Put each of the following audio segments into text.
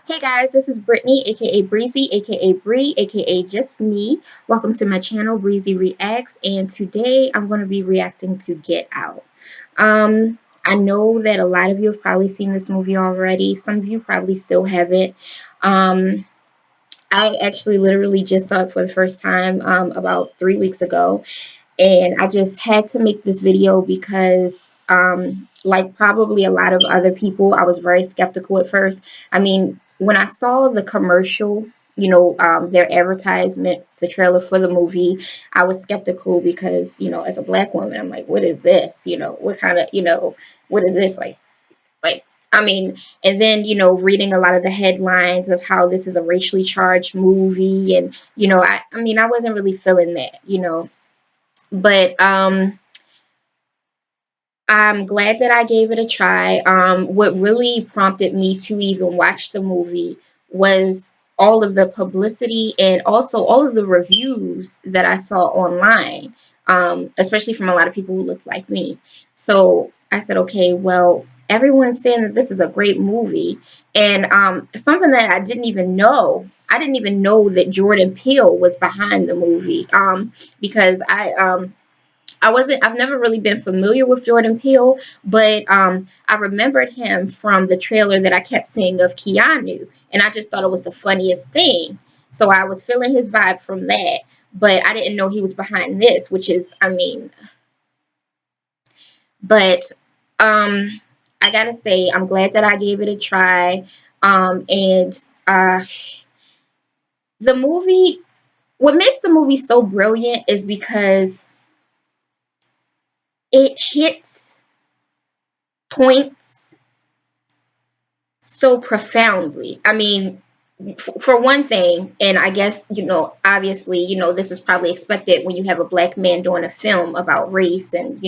Hey guys, this is Brittany, aka Breezy, aka Bree, aka just me. Welcome to my channel, Breezy Reacts, and today I'm going to be reacting to Get Out. I know that a lot of you have probably seen this movie already. Some of you probably still haven't. Um, I actually literally just saw it for the first time about 3 weeks ago, and I just had to make this video because like probably a lot of other people, I was very skeptical at first. I mean, when I saw the commercial, their advertisement, the trailer for the movie, I was skeptical because, as a black woman, I'm like, what is this? What kind of, what is this? Like, I mean, and then, reading a lot of the headlines of how this is a racially charged movie, and, I mean, I wasn't really feeling that. But I'm glad that I gave it a try. What really prompted me to even watch the movie was all of the publicity and also all of the reviews that I saw online, especially from a lot of people who look like me. So I said, okay, well, everyone's saying that this is a great movie. And something that I didn't even know. I didn't even know that Jordan Peele was behind the movie, because I've never really been familiar with Jordan Peele, but I remembered him from the trailer that I kept seeing of Keanu, and I just thought it was the funniest thing. So I was feeling his vibe from that, but I didn't know he was behind this, which is, I mean, but um, I gotta say, I'm glad that I gave it a try. And the movie, what makes the movie so brilliant is because it hits points so profoundly. I mean, for one thing, and I guess, obviously, this is probably expected when you have a black man doing a film about race and,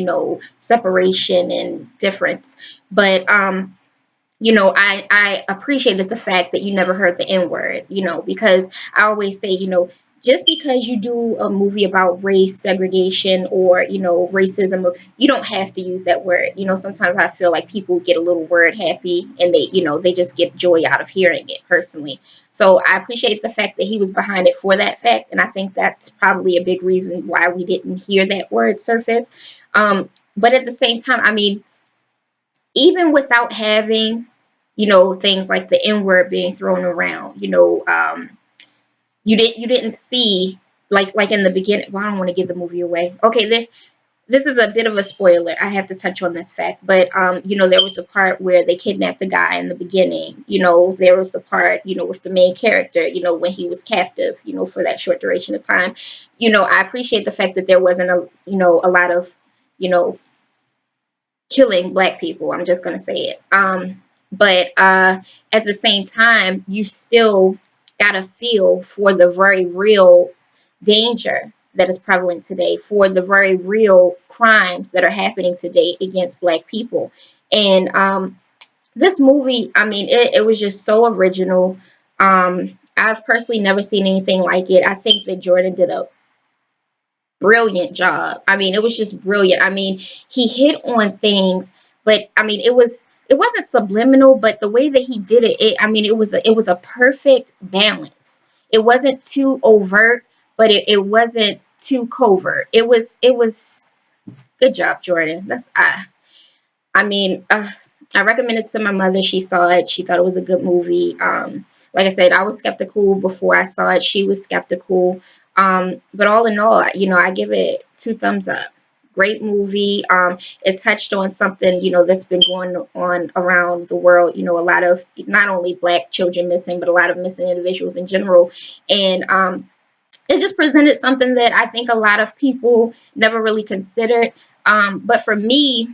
separation and difference. But, I appreciated the fact that you never heard the N word, because I always say, just because you do a movie about race segregation or, racism, you don't have to use that word. Sometimes I feel like people get a little word happy and they just get joy out of hearing it personally. So I appreciate the fact that he was behind it for that fact. And I think that's probably a big reason why we didn't hear that word surface. But at the same time, I mean, even without having, things like the N word being thrown around, you didn't see like in the beginning. Well, I don't want to give the movie away. Okay, this is a bit of a spoiler. I have to touch on this fact, but there was the part where they kidnapped the guy in the beginning. There was the part, with the main character, when he was captive, for that short duration of time. I appreciate the fact that there wasn't a lot of, you know, killing black people. I'm just gonna say it. But at the same time, you still gotta feel for the very real danger that is prevalent today, for the very real crimes that are happening today against black people. And this movie, I mean, it was just so original. I've personally never seen anything like it. I think that Jordan did a brilliant job. I mean, it was just brilliant. I mean, he hit on things, but I mean, it wasn't subliminal, but the way that he did it, I mean, it was a perfect balance. It wasn't too overt, but it wasn't too covert. It was good job, Jordan. I mean, I recommended it to my mother. She saw it. She thought it was a good movie. Like I said, I was skeptical before I saw it. She was skeptical. But all in all, I give it 2 thumbs up. Great movie. It touched on something, that's been going on around the world. A lot of not only black children missing, but a lot of missing individuals in general. And it just presented something that I think a lot of people never really considered. But for me,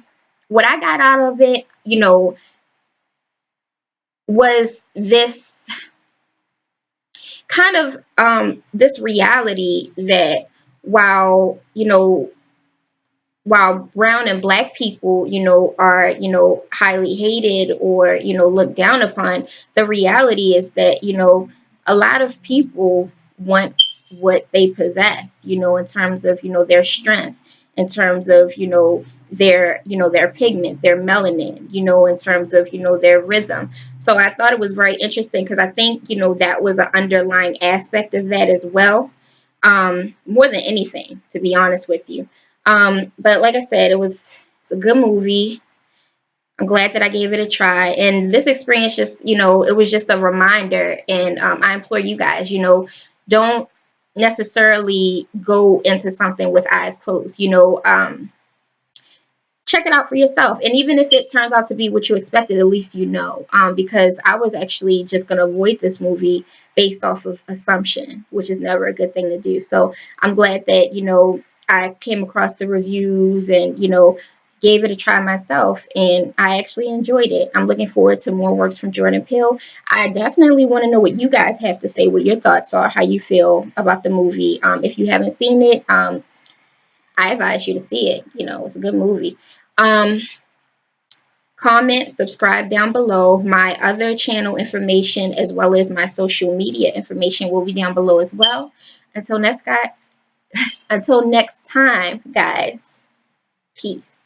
what I got out of it, was this kind of this reality that while while brown and black people, are, highly hated or, looked down upon, the reality is that, a lot of people want what they possess, in terms of, their strength. in terms of, their pigment, their melanin, in terms of, their rhythm. So I thought it was very interesting because I think, that was an underlying aspect of that as well. More than anything, to be honest with you. But like I said, it's a good movie. I'm glad that I gave it a try. And this experience just, it was just a reminder. And I implore you guys, don't necessarily go into something with eyes closed. Check it out for yourself. And even if it turns out to be what you expected, at least you know. Because I was actually just going to avoid this movie based off of assumption, which is never a good thing to do. So I'm glad that, I came across the reviews and, gave it a try myself, and I actually enjoyed it. I'm looking forward to more works from Jordan Peele. I definitely want to know what you guys have to say, what your thoughts are, how you feel about the movie. If you haven't seen it, I advise you to see it. It's a good movie. Um, Comment, subscribe down below. My other channel information as well as my social media information will be down below as well. Until next time, guys, peace.